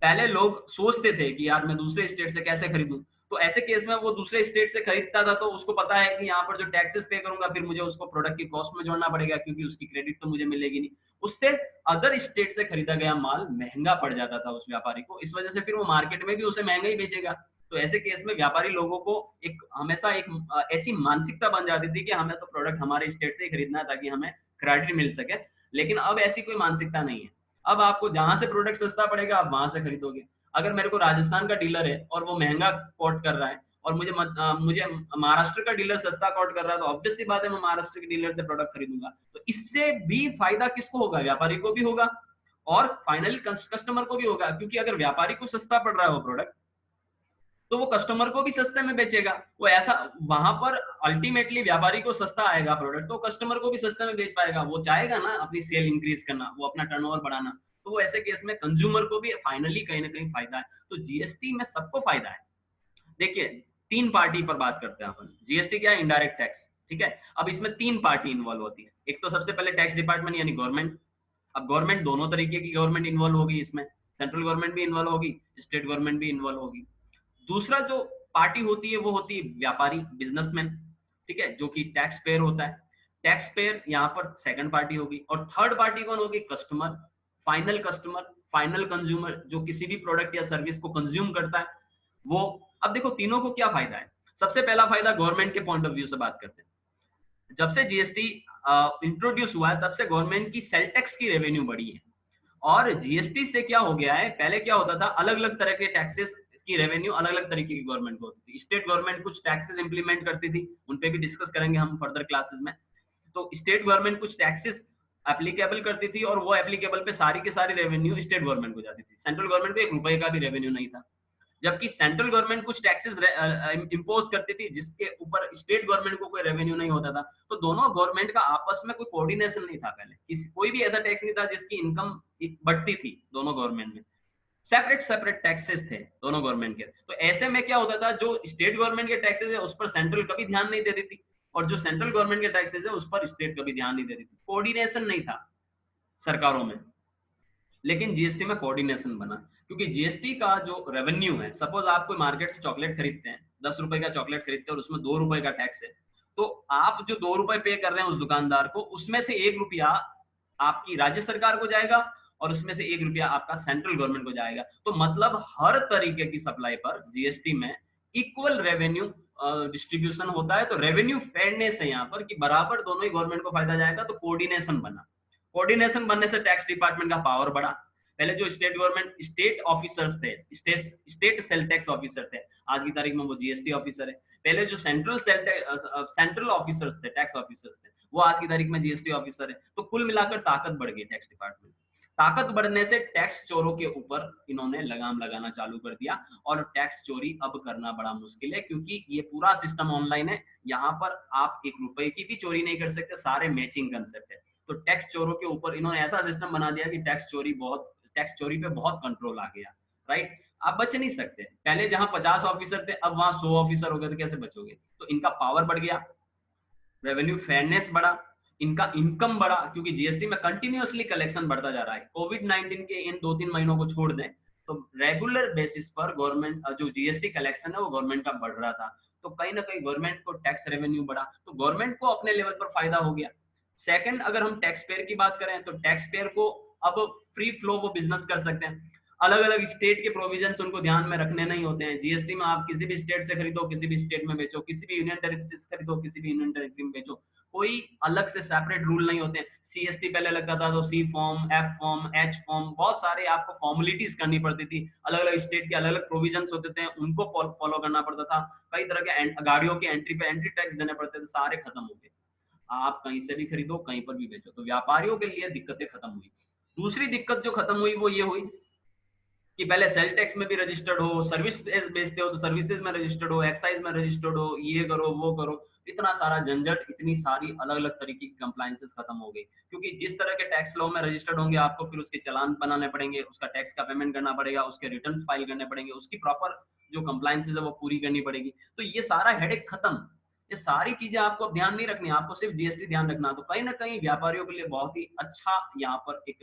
पहले लोग सोचते थे कि यार मैं दूसरे स्टेट से कैसे खरीदूं, तो ऐसे केस में वो दूसरे स्टेट से खरीदता था, तो उसको पता है कि यहाँ पर जो टैक्सेस पे करूंगा फिर मुझे उसको प्रोडक्ट की कॉस्ट में जोड़ना पड़ेगा क्योंकि उसकी क्रेडिट तो मुझे मिलेगी नहीं। उससे अदर स्टेट से खरीदा गया माल महंगा पड़ जाता था उस व्यापारी को, इस वजह से फिर वो मार्केट में भी उसे महंगा ही बेचेगा। तो ऐसे केस में व्यापारी लोगों को एक हमेशा एक ऐसी मानसिकता बन जाती थी कि हमें तो प्रोडक्ट हमारे स्टेट से ही खरीदना है ताकि हमें क्रेडिट मिल सके। लेकिन अब ऐसी कोई मानसिकता नहीं है। अब आपको जहां से प्रोडक्ट सस्ता पड़ेगा आप वहां से खरीदोगे। अगर मेरे को राजस्थान का डीलर है और वो महंगा कोट कर रहा है और मुझे महाराष्ट्र का डीलर सस्ता कोट कर रहा है, तो ऑब्वियस सी बात है मैं महाराष्ट्र के डीलर से प्रोडक्ट खरीदूंगा। तो इससे भी फायदा किसको होगा? व्यापारी को भी होगा और फाइनली कस्टमर को भी होगा, क्योंकि अगर व्यापारी को सस्ता पड़ रहा है वो प्रोडक्ट, तो वो कस्टमर को भी सस्ते में बेचेगा। वो ऐसा वहां पर अल्टीमेटली व्यापारी को सस्ता आएगा प्रोडक्ट, तो कस्टमर को भी सस्ते में बेच पाएगा। वो चाहेगा ना अपनी सेल इंक्रीज करना, वो अपना टर्नओवर बढ़ाना, तो वो ऐसे केस में कंज्यूमर को भी फाइनली कहीं ना कहीं फायदा है। तो जीएसटी में सबको फायदा है। देखिए, 3 पार्टी पर बात करते हैं अपन। जीएसटी क्या है? इनडायरेक्ट टैक्स, ठीक है। अब इसमें 3 पार्टी इन्वॉल्व होती है। एक तो सबसे पहले टैक्स डिपार्टमेंट यानी गवर्नमेंट। अब गवर्नमेंट दोनों तरीके की गवर्नमेंट इन्वॉल्व होगी इसमें, सेंट्रल गवर्नमेंट भी इन्वॉल्व होगी, स्टेट गवर्नमेंट भी इन्वॉल्व होगी। दूसरा जो पार्टी होती है वो होती है व्यापारी, बिजनेसमैन, ठीक है, जो कि टैक्स पेयर होता है। टैक्स पेयर यहाँ पर सेकंड पार्टी होगी। और थर्ड पार्टी कौन होगी? कस्टमर, फाइनल कंज्यूमर, जो किसी भी प्रोडक्ट या सर्विस को कंज्यूम करता है वो। अब देखो तीनों को क्या फायदा है। सबसे पहला फायदा गवर्नमेंट के पॉइंट ऑफ व्यू से बात करते हैं। जब से जीएसटी इंट्रोड्यूस हुआ है तब से गवर्नमेंट की सेल टैक्स की रेवेन्यू बढ़ी है। और जीएसटी से क्या हो गया है, पहले क्या होता था, अलग अलग तरह के टैक्सेस की रेवेन्यू अलग अलग तरीके की गवर्नमेंट को होती थी। स्टेट गवर्नमेंट कुछ टैक्सेस इंप्लीमेंट करती थी, उन पे भी डिस्कस करेंगे हम फर्दर क्लासेस में। तो स्टेट गवर्नमेंट कुछ टैक्सेस एप्लीकेबल करती थी और वो एप्लीकेबल पे सारी की सारी रेवेन्यू स्टेट गवर्नमेंट को जाती थी। सेंट्रल गवर्नमेंट को 1 रुपए का भी रेवेन्यू नहीं था। जबकि सेंट्रल गवर्नमेंट कुछ टैक्सेस इंपोज करती थी जिसके ऊपर स्टेट गवर्नमेंट को कोई रेवेन्यू नहीं होता था। तो दोनों गवर्नमेंट का आपस में कोई कोऑर्डिनेशन नहीं था पहले, कोई भी ऐसा टैक्स नहीं था जिसकी इनकम बढ़ती थी दोनों गवर्नमेंट में। सेपरेट टैक्सेस थे दोनों गवर्नमेंट के। तो ऐसे में क्या होता था, जो स्टेट गवर्नमेंट के टैक्सेस है उस पर सेंट्रल कभी ध्यान नहीं देती थी। और जो सेंट्रल गवर्नमेंट के टैक्सेस है उस पर स्टेट कभी ध्यान नहीं दे रही थी, कोऑर्डिनेशन नहीं था सरकारों में। लेकिन जीएसटी में कोऑर्डिनेशन बना, क्योंकि जीएसटी का जो रेवेन्यू है, सपोज आप कोई मार्केट से चॉकलेट खरीदते हैं, 10 रुपए का चॉकलेट खरीदते हैं और उसमें 2 रुपए का टैक्स है, तो आप जो 2 रुपए पे कर रहे हैं उस दुकानदार को, उसमें से 1 रुपया आपकी राज्य सरकार को जाएगा और उसमें से 1 रुपया आपका सेंट्रल गवर्नमेंट को जाएगा। तो मतलब हर तरीके की सप्लाई पर जीएसटी में इक्वल रेवेन्यू डिस्ट्रीब्यूशन होता है। तो रेवेन्यू फेयरनेस है यहाँ पर कि बराबर दोनों ही गवर्नमेंट को फायदा जाएगा। तो कोऑर्डिनेशन बना, कोऑर्डिनेशन बनने से टैक्स डिपार्टमेंट का पावर बढ़ा। पहले जो स्टेट गवर्नमेंट स्टेट ऑफिसर्स थे, स्टेट सेल टैक्स ऑफिसर थे, आज की तारीख में वो जीएसटी ऑफिसर है। पहले जो सेंट्रल ऑफिसर्स थे, टैक्स ऑफिसर्स थे, वो आज की तारीख में जीएसटी ऑफिसर है। तो कुल मिलाकर ताकत बढ़ गई टैक्स डिपार्टमेंट। ताकत बढ़ने से टैक्स चोरों के ऊपर इन्होंने लगाम लगाना चालू कर दिया और टैक्स चोरी अब करना बड़ा मुश्किल है, क्योंकि ये पूरा सिस्टम ऑनलाइन है। यहाँ पर आप 1 रुपए की भी चोरी नहीं कर सकते, सारे मैचिंग कंसेप्ट है। तो टैक्स चोरों के ऊपर इन्होंने ऐसा सिस्टम बना दिया कि टैक्स चोरी पे बहुत कंट्रोल आ गया, राइट। आप बच नहीं सकते। पहले जहां 50 ऑफिसर थे, अब वहां 100 ऑफिसर हो गए, तो कैसे बचोगे। तो इनका पावर बढ़ गया, रेवेन्यू फेयरनेस बढ़ा, इनका इनकम बढ़ा, क्योंकि जीएसटी में कंटिन्यूअसली कलेक्शन बढ़ता जा रहा है। कोविड-19 के इन 2-3 महीनों को छोड़ दें तो रेगुलर बेसिस पर गवर्नमेंट जो जीएसटी कलेक्शन है वो गवर्नमेंट का बढ़ रहा था। तो कहीं ना कहीं गवर्नमेंट को टैक्स रेवेन्यू बढ़ा, तो गवर्नमेंट को अपने लेवल पर फायदा हो गया। सेकंड, अगर हम टैक्स पेयर की बात करें तो टैक्स पेयर को अब फ्री फ्लो वो बिजनेस कर सकते हैं। अलग अलग स्टेट के प्रोविजंस उनको ध्यान में रखने नहीं होते हैं। जीएसटी में आप किसी भी स्टेट से खरीदो, किसी भी स्टेट में बेचो, किसी भी यूनियन टेरिटरी से खरीदो, किसी भी यूनियन टेरिटरी में बेचो, कोई अलग से सेपरेट रूल नहीं होते हैं। सीएसटी पहले लगता था तो C form, F form, H form, बहुत सारे आपको फॉर्मेलिटीज करनी पड़ती थी। अलग अलग स्टेट के अलग अलग प्रोविजंस होते थे, उनको फॉलो करना पड़ता था। कई तरह के गाड़ियों की एंट्री पे एंट्री टैक्स देने पड़ते थे, सारे खत्म हो गए। आप कहीं से भी खरीदो, कहीं पर भी बेचो। तो व्यापारियों के लिए दिक्कतें खत्म हुई। दूसरी दिक्कत जो खत्म हुई वो ये हुई कि पहले सेल टैक्स में भी रजिस्टर्ड हो, सर्विसेज बेचते हो तो सर्विसेज में रजिस्टर्ड हो, एक्साइज में रजिस्टर्ड हो, ये करो वो करो, इतना सारा झंझट, इतनी सारी अलग अलग तरीके की कंप्लायंसेस खत्म हो गई। क्योंकि जिस तरह के टैक्स लॉ में रजिस्टर्ड होंगे, आपको फिर उसके चालान बनाने पड़ेंगे, उसका टैक्स का पेमेंट करना पड़ेगा, उसके रिटर्न्स फाइल करने पड़ेंगे, उसकी प्रॉपर जो कंप्लायंसेस है वो पूरी करनी पड़ेगी। तो ये सारा हेडेक खत्म। ये सारी चीजें आपको अब ध्यान नहीं रखनी, आपको सिर्फ जीएसटी ध्यान रखना। तो कहीं ना कहीं व्यापारियों के लिए बहुत ही अच्छा यहाँ पर एक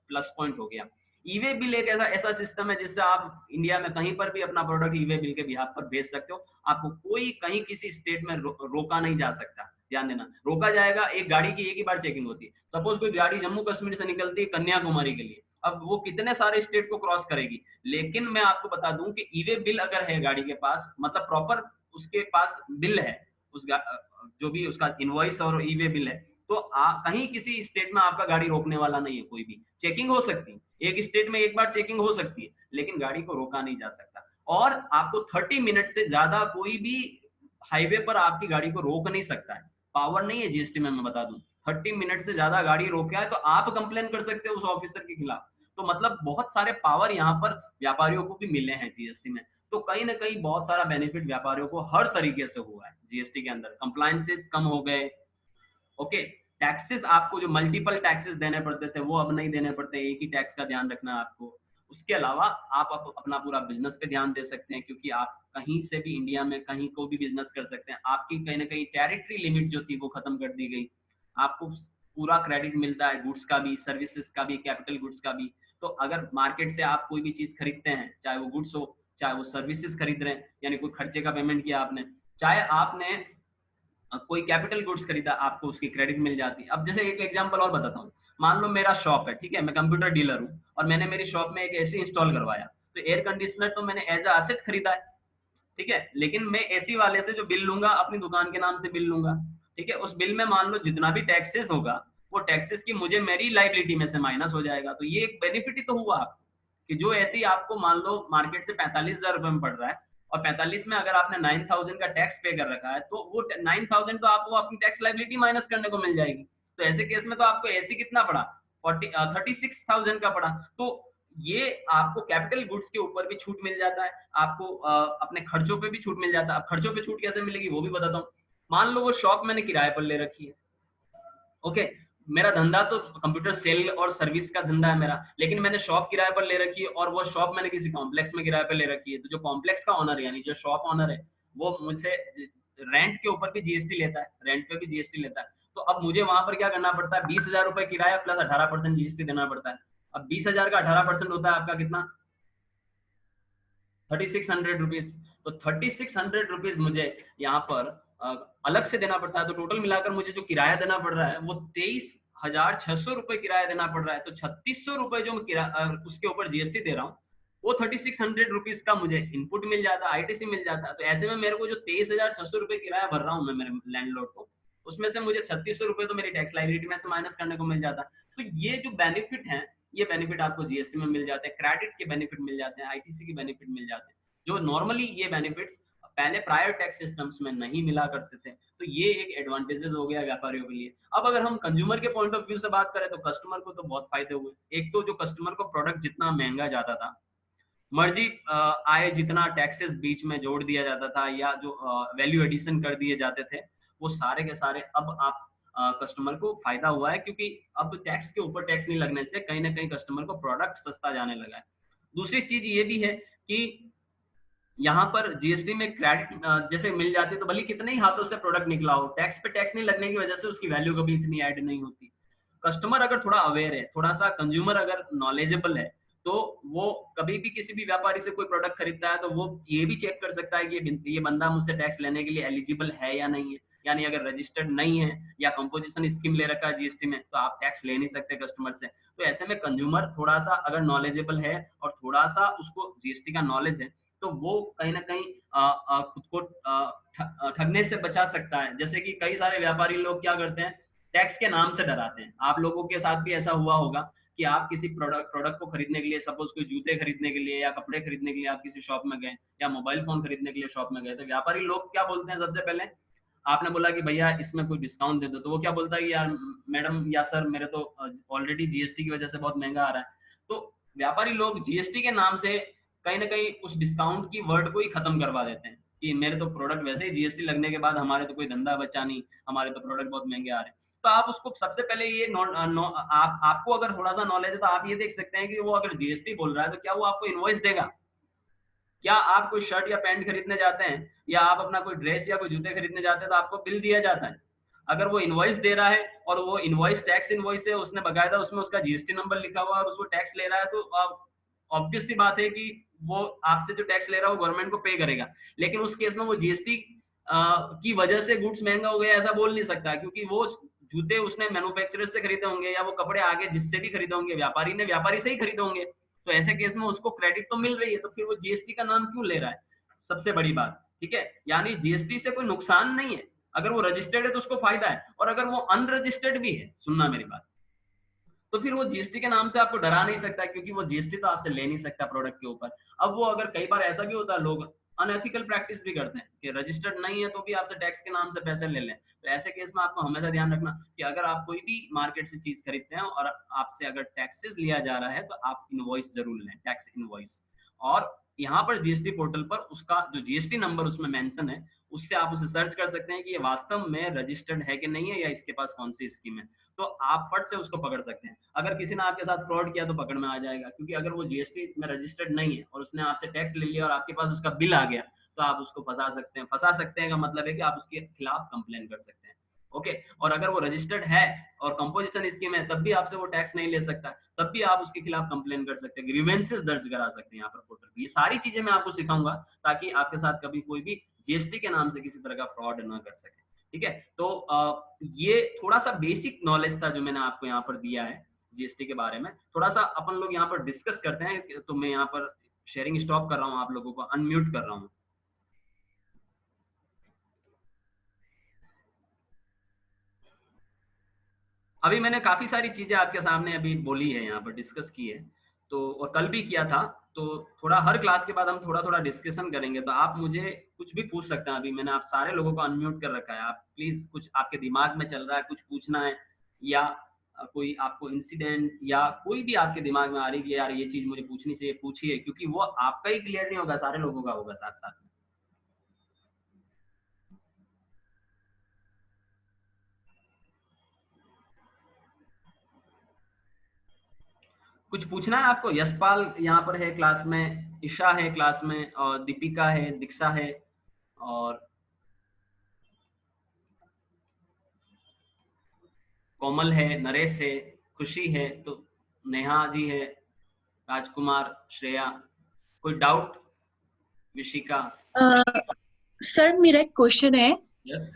प्लस पॉइंट हो गया। ई-वे बिल एक ऐसा सिस्टम है जिससे आप इंडिया में कहीं पर भी अपना प्रोडक्ट ई-वे बिल के बिहाफ पर भेज सकते हो। आपको कोई कहीं किसी स्टेट में रोका नहीं जा सकता। ध्यान देना, रोका जाएगा, एक गाड़ी की एक ही बार चेकिंग होती है। सपोज कोई गाड़ी जम्मू कश्मीर से निकलती है कन्याकुमारी के लिए, अब वो कितने सारे स्टेट को क्रॉस करेगी। लेकिन मैं आपको बता दूं कि ई-वे बिल अगर है गाड़ी के पास, मतलब प्रॉपर उसके पास बिल है, उस जो भी उसका इनवॉइस और ई-वे बिल है, तो कहीं किसी स्टेट में आपका गाड़ी रोकने वाला नहीं है। कोई भी चेकिंग हो सकती है, एक स्टेट में एक बार चेकिंग हो सकती है, लेकिन गाड़ी को रोका नहीं जा सकता। और आपको 30 मिनट से ज्यादा कोई भी हाईवे पर आपकी गाड़ी को रोक नहीं सकता है। पावर नहीं है जीएसटी में, मैं बता दूं। 30 मिनट से ज्यादा गाड़ी रोका है तो आप कंप्लेन कर सकते हो उस ऑफिसर के खिलाफ। तो मतलब बहुत सारे पावर यहाँ पर व्यापारियों को भी मिले हैं जीएसटी में। तो कहीं ना कहीं बहुत सारा बेनिफिट व्यापारियों को हर तरीके से हुआ है जीएसटी के अंदर। कंप्लायंसेस कम हो गए, ओके। टैक्सेस, आपको जो मल्टीपल टैक्सेस देने पड़ते थे वो अब नहीं देने पड़ते, एक ही टैक्स का ध्यान रखना है आपको। उसके अलावा आप अपना पूरा बिजनेस पे ध्यान दे सकते हैं, क्योंकि आप कहीं से भी इंडिया में कहीं को भी बिजनेस कर सकते हैं। आपकी कहीं ना कहीं टेरिटरी लिमिट जो थी वो खत्म कर दी गई। आपको पूरा क्रेडिट मिलता है, गुड्स का भी, सर्विसेज का भी, कैपिटल गुड्स का भी। तो अगर मार्केट से आप कोई भी चीज खरीदते हैं, चाहे वो गुड्स हो, चाहे वो सर्विसेज खरीद रहे हैं, यानी कोई खर्चे का पेमेंट किया आपने, चाहे आपने कोई कैपिटल गुड्स खरीदा, आपको उसकी क्रेडिट मिल जाती है। अब जैसे एक एग्जांपल और बताता हूँ। मान लो मेरा शॉप है, ठीक है, मैं कंप्यूटर डीलर हूँ और मैंने मेरी शॉप में एक एसी इंस्टॉल करवाया। तो एयर कंडीशनर तो मैंने एज अ एसेट खरीदा है, ठीक है, लेकिन मैं एसी वाले से जो बिल लूंगा अपनी दुकान के नाम से बिल लूंगा, ठीक है। उस बिल में मान लो जितना भी टैक्सेस होगा वो टैक्सेस की मुझे मेरी लाइबिलिटी में से माइनस हो जाएगा। तो ये एक बेनिफिट ही तो हुआ आपको, कि जो एसी आपको मान लो मार्केट से 45,000 रुपए में पड़ रहा है और 45 में अगर आपने 9,000 का टैक्स पे कर रखा है, तो वो 9,000 तो आपको अपनी टैक्स लाइबिलिटी माइनस करने को मिल जाएगी। तो ऐसे केस में तो आपको एसी कितना पड़ा, 36,000 का पड़ा। तो ये आपको कैपिटल गुड्स के ऊपर भी छूट मिल जाता है, आपको अपने खर्चों पे भी छूट मिल जाता है। अब खर्चों पे छूट कैसे मिलेगी वो भी बताता हूँ। मान लो वो शॉप मैंने किराए पर ले रखी है, ओके, मेरा धंधा तो कंप्यूटर सेल और सर्विस का धंधा है मेरा, लेकिन मैंने शॉप किराए पर ले रखी है और वो शॉप मैंने किसी कॉम्प्लेक्स में किराए पर ले रखी है। तो जो कॉम्प्लेक्स का ऑनर है, यानी जो शॉप ऑनर है, वो मुझसे रेंट के ऊपर भी जीएसटी लेता है, रेंट पे भी जीएसटी लेता है। तो अब मुझे वहां पर क्या करना पड़ता है, 20,000 रुपए किराया प्लस 18% जीएसटी देना पड़ता है। अब 20,000 का 18% होता है आपका कितना, 3600 रुपीज। तो 3600 रुपीज मुझे यहाँ पर अलग से देना पड़ता है। तो टोटल मिलाकर मुझे जो किराया देना पड़ रहा है वो 23,600 रुपए किराया देना पड़ रहा है। तो 3600 रुपए जो मैं उसके ऊपर जीएसटी दे रहा हूँ, वो 3600 रुपीज का मुझे इनपुट मिल जाता है, आईटीसी मिल जाता है। तो ऐसे में मेरे को जो 23,600 रुपए किराया भर रहा हूँ मैं मेरे लैंडलॉर्ड को, उसमें से मुझे 3600 रुपए तो मेरी टैक्स लाइबिलिटी में से माइनस करने को मिल जाता है। तो ये जो बेनिफिट है, ये बेनिफिट आपको जीएसटी में मिल जाते हैं, क्रेडिट के बेनिफिट मिल जाते हैं, आईटीसी के बेनिफिट मिल जाते हैं, जो नॉर्मली ये बेनिफिट्स पहले प्रायर टैक्स सिस्टम्स में नहीं मिला करते थे। तो ये एक एडवांटेजेस हो गया व्यापारियों के लिए। अब अगर हम कंज्यूमर के पॉइंट ऑफ व्यू से बात करें तो कस्टमर को तो बहुत फायदे हुए। एक तो जो कस्टमर को प्रोडक्ट जितना महंगा जाता था, मर्जी आए जितना टैक्सेस बीच में जोड़ दिया जाता था या जो वैल्यू एडिशन कर दिए जाते थे, वो सारे के सारे अब आप कस्टमर को फायदा हुआ है, क्योंकि अब टैक्स के ऊपर टैक्स नहीं लगने से कहीं ना कहीं कस्टमर को प्रोडक्ट सस्ता जाने लगा है। दूसरी चीज ये भी है कि यहाँ पर जीएसटी में क्रेडिट जैसे मिल जाती है, तो भले कितने ही हाथों से प्रोडक्ट निकला हो, टैक्स पे टैक्स नहीं लगने की वजह से उसकी वैल्यू कभी इतनी ऐड नहीं होती। कस्टमर अगर थोड़ा अवेयर है, थोड़ा सा कंज्यूमर अगर नॉलेजेबल है, तो वो कभी भी किसी भी व्यापारी से कोई प्रोडक्ट खरीदता है तो वो ये भी चेक कर सकता है कि ये बंदा मुझसे टैक्स लेने के लिए एलिजिबल है या नहीं है। यानी अगर रजिस्टर्ड नहीं है या कंपोजिशन स्कीम ले रखा है जीएसटी में, तो आप टैक्स ले नहीं सकते कस्टमर से। तो ऐसे में कंज्यूमर थोड़ा सा अगर नॉलेजेबल है और थोड़ा सा उसको जीएसटी का नॉलेज है, तो वो कहीं ना कहीं खुद को ठगने से बचा सकता है। जैसे कि कई सारे व्यापारी लोग क्या करते हैं, टैक्स के नाम से डराते हैं। आप लोगों के साथ भी ऐसा हुआ होगा कि आप किसी प्रोडक्ट को खरीदने के लिए, सपोज कोई जूते खरीदने के लिए या कपड़े खरीदने के लिए आप किसी शॉप में गए या मोबाइल फोन खरीदने के लिए शॉप में गए, तो व्यापारी लोग क्या बोलते हैं, सबसे पहले आपने बोला कि भैया इसमें कोई डिस्काउंट दे दो, तो वो क्या बोलता है कि यार मैडम या सर मेरे तो ऑलरेडी जीएसटी की वजह से बहुत महंगा आ रहा है। तो व्यापारी लोग जीएसटी के नाम से कहीं ना कहीं उस डिस्काउंट की वर्ड को ही खत्म करवा देते हैं कि मेरे तो प्रोडक्ट वैसे ही जीएसटी लगने के बाद हमारे तो कोई धंधा बचा नहीं, हमारे तो प्रोडक्ट बहुत महंगे आ रहे हैं। तो आप उसको सबसे पहले ये आपको अगर थोड़ा सा नॉलेज है तो आप ये देख सकते हैं कि वो अगर जीएसटी बोल रहा है तो क्या वो आपको इनवॉइस देगा। क्या आप कोई शर्ट या पैंट खरीदने जाते हैं या आप अपना कोई ड्रेस या कोई जूते खरीदने जाते हैं तो आपको बिल दिया जाता है। अगर वो इनवॉइस दे रहा है और वो इनवॉइस टैक्स इनवॉइस है, उसने बकायदा उसमें उसका जीएसटी नंबर लिखा हुआ है और उसको टैक्स ले रहा है, तो ऑब्वियस सी बात है कि वो आपसे जो टैक्स ले रहा है वो गवर्नमेंट को पे करेगा। लेकिन उस केस में वो जीएसटी की वजह से गुड्स महंगा हो गया ऐसा बोल नहीं सकता, क्योंकि वो जूते उसने मैन्युफैक्चरर से खरीदे होंगे या वो कपड़े आगे जिससे भी खरीदे होंगे व्यापारी ने व्यापारी से ही खरीदे होंगे। तो ऐसे केस में उसको क्रेडिट तो मिल रही है, तो फिर वो जीएसटी का नाम क्यों ले रहा है, सबसे बड़ी बात। ठीक है, यानी जीएसटी से कोई नुकसान नहीं है। अगर वो रजिस्टर्ड है तो उसको फायदा है, और अगर वो अनरजिस्टर्ड भी है, सुनना मेरी बात, तो फिर वो जीएसटी के नाम से आपको डरा नहीं सकता, क्योंकि वो जीएसटी तो आपसे ले नहीं सकता प्रोडक्ट के ऊपर। अब वो अगर कई बार ऐसा भी होता है, लोग अनएथिकल प्रैक्टिस भी करते हैं कि रजिस्टर्ड नहीं है तो भी आपसे टैक्स के नाम से पैसे ले लें। तो ऐसे केस में आपको हमेशा ध्यान रखना कि अगर आप कोई भी मार्केट से चीज खरीदते हैं और आपसे अगर टैक्सेस लिया जा रहा है तो आप इनवॉइस जरूर लें, टैक्स इनवॉइस। और यहाँ पर जीएसटी पोर्टल पर उसका जो जीएसटी नंबर उसमें मेंशन है, उससे आप उसे सर्च कर सकते हैं कि ये वास्तव में रजिस्टर्ड है कि नहीं है या इसके पास कौन सी स्कीम है। तो आप फट से उसको पकड़ सकते हैं। अगर किसी ने आपके साथ फ्रॉड किया तो पकड़ में आ जाएगा, क्योंकि अगर वो जीएसटी में रजिस्टर्ड नहीं है और उसने आपसे टैक्स ले लिया और आपके पास उसका बिल आ गया, तो आप उसको फंसा सकते हैं। फंसा सकते हैं का मतलब है कि आप उसके खिलाफ कंप्लेन कर सकते हैं। ओके, और अगर वो रजिस्टर्ड है और कंपोजिशन स्कीम है, तब भी आपसे वो टैक्स नहीं ले सकता, तब भी आप उसके खिलाफ कंप्लेन कर सकते हैं, ग्रीवेंसेस दर्ज करा सकते हैं यहाँ पर पोर्टल पे। ये सारी चीजें मैं आपको सिखाऊंगा ताकि आपके साथ कभी कोई भी जीएसटी के नाम से किसी तरह का फ्रॉड ना कर सके। ठीक है, तो ये थोड़ा सा बेसिक नॉलेज था जो मैंने आपको यहाँ पर दिया है जीएसटी के बारे में। थोड़ा सा अपन लोग यहाँ पर डिस्कस करते हैं। तो मैं यहाँ पर शेयरिंग स्टॉप कर रहा हूँ, आप लोगों को अनम्यूट कर रहा हूँ। अभी मैंने काफी सारी चीजें आपके सामने अभी बोली है, यहाँ पर डिस्कस की है, तो और कल भी किया था। तो थोड़ा हर क्लास के बाद हम थोड़ा थोड़ा डिस्कशन करेंगे, तो आप मुझे कुछ भी पूछ सकते हैं। अभी मैंने आप सारे लोगों को अनम्यूट कर रखा है, आप प्लीज कुछ आपके दिमाग में चल रहा है, कुछ पूछना है, या कोई आपको इंसिडेंट या कोई भी आपके दिमाग में आ रही है कि यार ये चीज मुझे पूछनी चाहिए, पूछिए, क्योंकि वो आपका ही क्लियर नहीं होगा, सारे लोगों का होगा साथ साथ में। कुछ पूछना है आपको? यशपाल यहाँ पर है क्लास में, ईशा है क्लास में, और दीपिका है, दीक्षा है, और कोमल है, नरेश है, खुशी है, तो नेहा जी है, राजकुमार, श्रेया, कोई डाउट? विशिका? सर मेरा एक क्वेश्चन है। यस।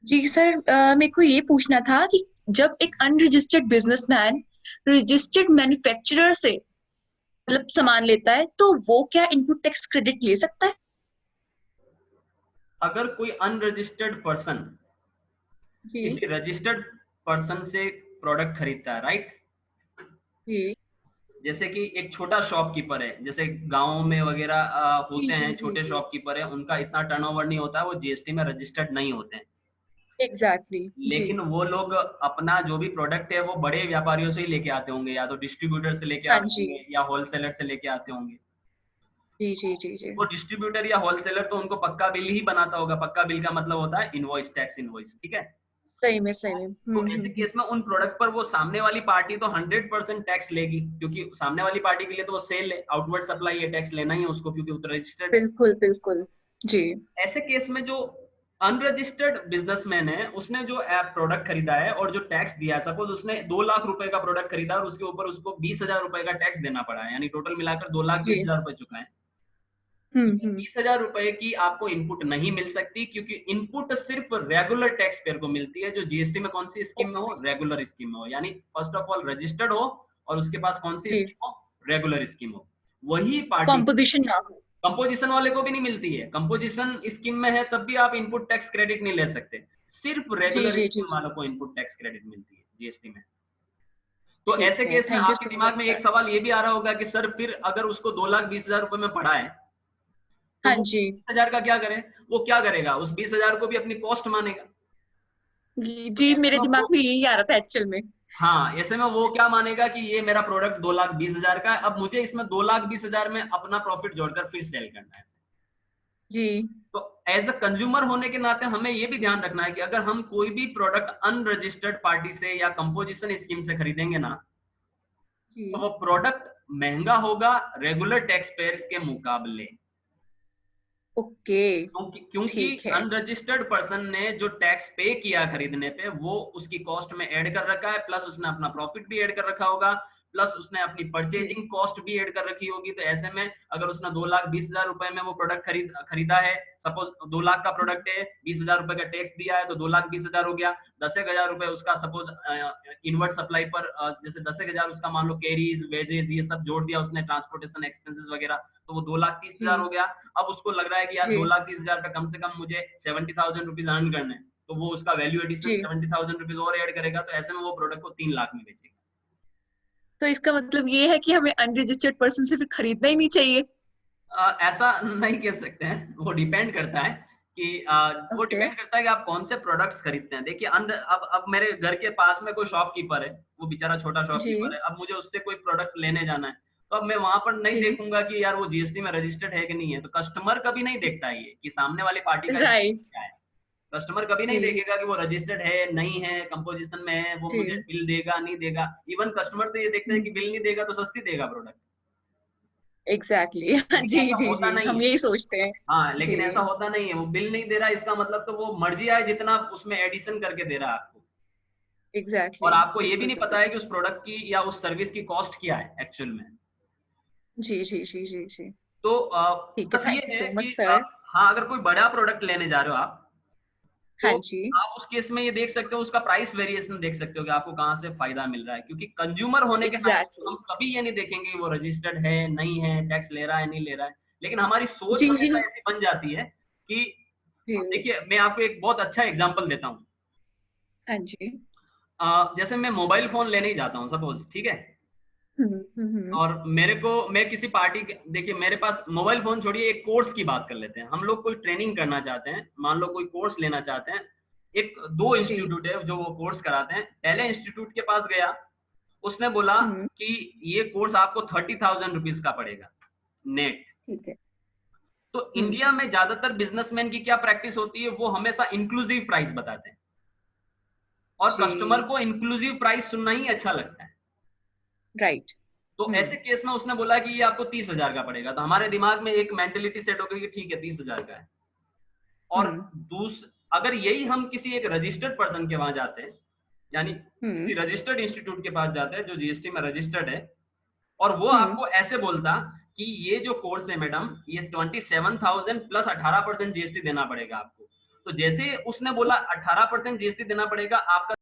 जी सर, मेरे को ये पूछना था कि जब एक अनरजिस्टर्ड बिजनेसमैन रजिस्टर्ड मैन्युफैक्चरर से मतलब सामान लेता है तो वो क्या इनपुट टैक्स क्रेडिट ले सकता है? अगर कोई अनरजिस्टर्ड पर्सन जी किसी रजिस्टर्ड पर्सन से प्रोडक्ट खरीदता है, राइट? जी जैसे कि एक छोटा शॉपकीपर है, जैसे गाँव में वगैरह जी होते जी हैं, जी छोटे जी शॉपकीपर है, उनका इतना टर्नओवर नहीं होता है, वो जीएसटी में रजिस्टर्ड नहीं होते हैं। एग्जैक्टली जी। लेकिन वो लोग अपना जो भी प्रोडक्ट है वो बड़े व्यापारियों से ही लेके आते होंगे, या तो डिस्ट्रीब्यूटर से लेके हाँ आते जी होंगे या होलसेलर से लेके आते होंगे। जी जी जी जी। वो डिस्ट्रीब्यूटर या होलसेलर तो उनको पक्का बिल ही बनाता होगा। पक्का बिल का मतलब होता है इनवॉइस, टैक्स इनवॉइस, ठीक है? सही में सही में। तो ऐसे केस में उन प्रोडक्ट पर वो सामने वाली पार्टी तो 100% टैक्स लेगी, क्योंकि सामने वाली पार्टी के लिए तो वो सेल है, आउटवर्ड सप्लाई है, टैक्स लेना ही है उसको, क्योंकि वो तो रजिस्टर्ड है। बिल्कुल बिल्कुल। जी ऐसे केस में जो अनरजिस्टर्ड बिजनेसमैन है, उसने जो ऐप प्रोडक्ट खरीदा है और जो टैक्स दिया है, सपोज उसने 2 लाख रुपए का प्रोडक्ट खरीदा और उसके ऊपर उसको 20,000 रुपए का टैक्स देना पड़ा है, यानी टोटल मिलाकर 2,20,000 रुपए चुका है। हम्म। 20,000 रुपए की आपको इनपुट नहीं मिल सकती, क्योंकि इनपुट सिर्फ रेगुलर टैक्स पेयर को मिलती है, जो जीएसटी में कौन सी स्कीम में हो, रेगुलर स्कीम में हो, यानी फर्स्ट ऑफ ऑल रजिस्टर्ड हो और उसके पास कौन सी जी स्कीम हो, रेगुलर स्कीम हो। वही पार्टी कॉम्पोजिशन ना हो। कंपोजिशन वाले को भी नहीं मिलती है। कंपोजिशन स्कीम में है तब भी आप इनपुट टैक्स क्रेडिट नहीं ले सकते, सिर्फ जी रेगुलर जी जी स्कीम जी। वालों को इनपुट टैक्स क्रेडिट मिलती है जीएसटी में। तो ठीक ऐसे है, केस में थैंक यू आपके सो दिमाग मच में एक सर। सवाल ये भी आ रहा होगा कि सर फिर अगर उसको 2,20,000 रुपए में पड़ा है तो हाँ वो जी 20,000 का क्या करे? वो क्या करेगा, उस 20,000 को भी अपनी कॉस्ट मानेगा। जी तो जी, ऐसे मेरे में दिमाग वो, में यही आ रहा था एक्चुअल में। हाँ, ऐसे में वो क्या मानेगा कि ये मेरा प्रोडक्ट 2,20,000 का है, अब मुझे इसमें 2,20,000 में अपना प्रॉफिट जोड़कर फिर सेल करना है। जी तो एज अ कंज्यूमर होने के नाते हमें ये भी ध्यान रखना है कि अगर हम कोई भी प्रोडक्ट अनरजिस्टर्ड पार्टी से या कंपोजिशन स्कीम से खरीदेंगे ना, तो जी। वो प्रोडक्ट महंगा होगा रेगुलर टैक्स पेयर्स के मुकाबले। ओके। क्योंकि ठीक है। अनरजिस्टर्ड पर्सन ने जो टैक्स पे किया खरीदने पे, वो उसकी कॉस्ट में ऐड कर रखा है, प्लस उसने अपना प्रॉफिट भी ऐड कर रखा होगा, प्लस उसने अपनी जी परचेजिंग कॉस्ट भी ऐड कर रखी होगी। तो ऐसे में अगर उसने 2,20,000 रुपए में वो प्रोडक्ट खरीदा है, सपोज 2 लाख का प्रोडक्ट है, 20,000 रुपए का टैक्स दिया है, तो 2,20,000 हो गया। 10,000 रुपए उसका सपोज इनवर्ट सप्लाई पर जैसे 10,000 उसका मान लो कैरीज, वेजेज, ये सब जोड़ दिया उसने, ट्रांसपोर्टेशन एक्सपेंसेस वगैरह, तो वो 2,30,000 जी हो गया। अब उसको लग रहा है कि यार जी 2,30,000 पे कम से कम मुझे 70,000 रुपीज अर्न करने हैं, तो वो उसका वैल्यू एडिशन जी। 70,000 रुपीज और ऐड करेगा, तो ऐसे में वो प्रोडक्ट को 3 लाख में बेचेगा। तो इसका मतलब ये है कि हमें अनरजिस्टर्ड पर्सन से फिर खरीदना ही नहीं चाहिए? ऐसा नहीं कह सकते हैं, वो डिपेंड करता है कि वो ओके। डिपेंड करता है कि आप कौन से प्रोडक्ट्स खरीदते हैं। देखिए अब मेरे घर के पास में कोई शॉपकीपर है, वो बेचारा छोटा जी शॉपकीपर है, अब मुझे उससे कोई प्रोडक्ट लेने जाना है, तो अब मैं वहां पर नहीं जी। देखूंगा कि यार वो जीएसटी में रजिस्टर्ड है कि नहीं है। तो कस्टमर कभी नहीं देखता है ये कि सामने वाली पार्टी का स्टेटस राइट। क्या है। कस्टमर कभी नहीं जी जी देखेगा कि वो रजिस्टर्ड है नहीं है, कंपोजिशन में है, वो मुझे जी। बिल देगा नहीं देगा। इवन कस्टमर तो ये देखते हैं कि बिल नहीं देगा तो सस्ती देगा प्रोडक्ट, एग्जैक्टली लेकिन जी ऐसा जी होता जी, नहीं हम है। यही सोचते हैं। हाँ, जी लेकिन ऐसा होता नहीं है। वो बिल नहीं दे रहा, इसका मतलब तो वो मर्जी है जितना उसमें एडिशन करके दे रहा है आपको, और एग्जैक्टली। आपको ये भी बिल्कुल नहीं पता बिल्कुल। है कि उस प्रोडक्ट की या उस सर्विस की कॉस्ट क्या है एक्चुअल में। जी जी जी जी जी। तो ठीक है, बस ये थैंक यू है सो मच कि सर। हाँ, अगर कोई बड़ा प्रोडक्ट लेने जा रहे हो आप, हाँ तो जी। आप उस केस में ये देख सकते हो, उसका प्राइस वेरिएशन देख सकते हो कि आपको कहाँ से फायदा मिल रहा है। क्योंकि कंज्यूमर होने के नाते हम एग्जैक्टली। कभी ये नहीं देखेंगे कि वो रजिस्टर्ड है नहीं है, टैक्स ले रहा है नहीं ले रहा है, लेकिन हमारी सोच जी जी हमेशा ऐसी बन जाती है कि, जी। देखिए मैं आपको एक बहुत अच्छा एग्जांपल देता हूँ। हाँ जी। जैसे मैं मोबाइल फोन लेने ही जाता हूँ सपोज, ठीक है, हम्म। और मेरे को, मैं किसी पार्टी देखिए मेरे पास मोबाइल फोन छोड़िए, एक कोर्स की बात कर लेते हैं। हम लोग कोई ट्रेनिंग करना चाहते हैं, मान लो कोई कोर्स लेना चाहते हैं, एक दो जी। इंस्टीट्यूट है जो वो कोर्स कराते हैं। पहले इंस्टीट्यूट के पास गया, उसने बोला हम्म। कि ये कोर्स आपको 30,000 रुपीज का पड़ेगा नेट। ठीक है। तो हम्म। इंडिया में ज्यादातर बिजनेसमैन की क्या प्रैक्टिस होती है, वो हमेशा इंक्लूसिव प्राइस बताते हैं, और कस्टमर जी। को इंक्लूसिव प्राइस सुनना ही अच्छा लगता है। राइट। तो हम्म ऐसे केस में उसने बोला कि ये आपको 30,000 का पड़ेगा, तो हमारे दिमाग में एक मेंटेलिटी सेट हो गई कि ठीक है 30,000 का है। और हम्म। अगर यही हम किसी एक रजिस्टर्ड पर्सन के वहां जाते हैं, यानी किसी रजिस्टर्ड इंस्टीट्यूट के पास जाते हैं जो जीएसटी में रजिस्टर्ड है, और वो हम्म। आपको ऐसे बोलता कि ये जो कोर्स है मैडम, ये 27,000 प्लस 18% जीएसटी देना पड़ेगा आपको। तो जैसे उसने बोला 18% जीएसटी देना पड़ेगा, आपका